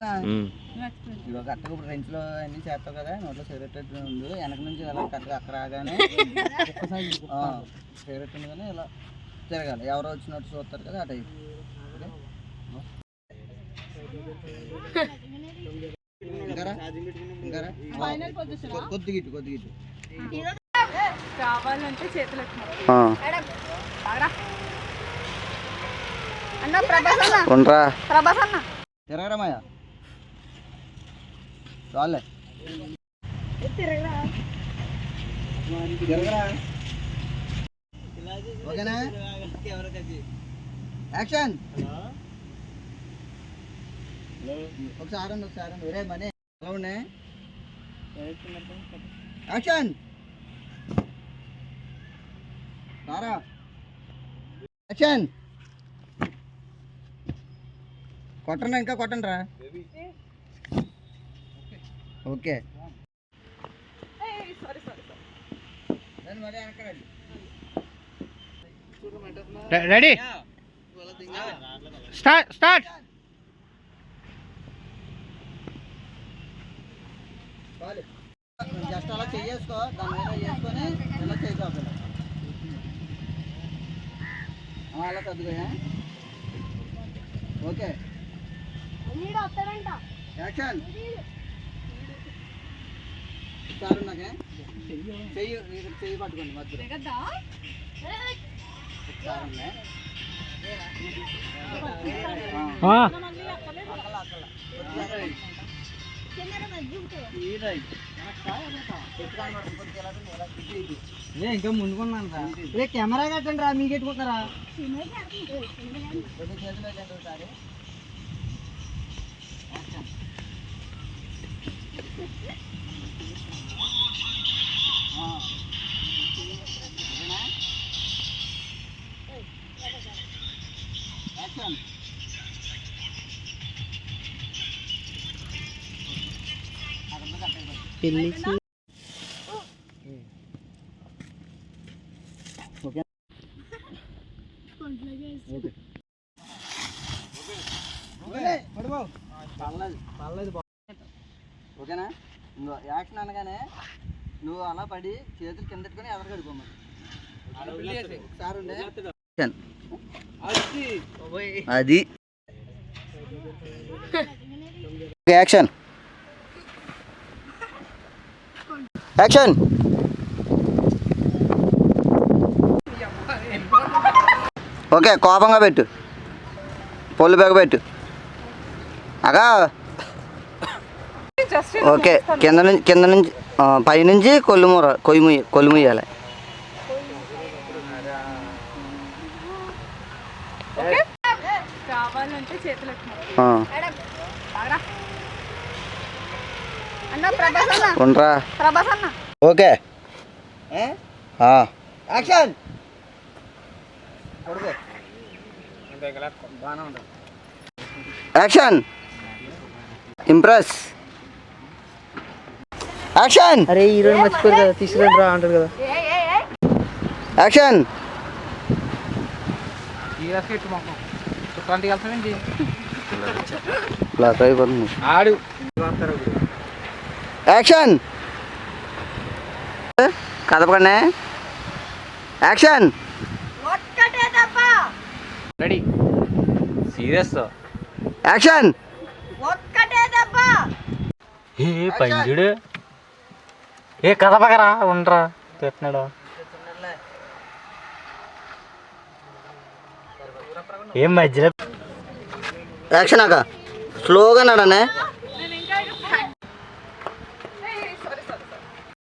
ఇప్పుడు కరెక్ట్గా ఇప్పుడు రెంచ్లో అన్నీ చేస్తావు కదా, నోట్లో సిగరెట్ ఉంది వెనక నుంచి ఇలా కరెక్ట్గా అక్కడ రాగానే సిగరెట్ ఉంది కానీ ఇలా తిరగాలి. ఎవరో వచ్చినట్టు చూస్తారు కదా ఆ టైప్. కొద్దిగిట్టు కావాలంటే చేతులు తిరగరామయ్య చాలే తిరగరా. ఓకేనా? యాక్షన్. ఒకసారి వేరే మనీ ఎలా ఉన్నాయి. యాక్షన్. సారా యాక్షన్. కొట్టండి, ఇంకా కొట్టండి రా. Okay ready start. జస్ట్ అలా చేసుకో, దాని మీద చేసుకొని ఇలా చేసుకోవాలి. అలా చదువుగా. Okay action. సార్ నాకే చెయ్యి పట్టుకోండి మధ్యలో. ఇంకా ముందుకున్నాను రా. కెమెరా కట్టండి రా, మీకు ఎట్టుకుంటారా? ఒకసారి ఓకేనా? ఇంకో యాక్షన్ అనగానే నువ్వు అలా పడి చేతులు కిందెట్టుకొని ఎదరు గడిపోమని అది. యాక్షన్. యాక్షన్. ఓకే కోపంగా పెట్టు, పొల్లు బెగ పెట్టు. అగా ఓకే కింద నుంచి పైనుంచి కొల్లు ముయ్యాలి. కావాలంటే చేతులు okay action. Action. Impress. Action. అరే హీరోని మర్చిపోరు కదా, తీసుకురండి రా అంటారు కదా. యాక్షన్. ఆడు యాక్షన్. కదపకండి. యాక్షన్. Ready serious. యాక్షన్. ఏ పంజుడు ఏ కదపకరా ఉండరా పెట్టినాడు. ఏం మధ్యలో యాక్షన్ అక్క స్లోగా నడనే.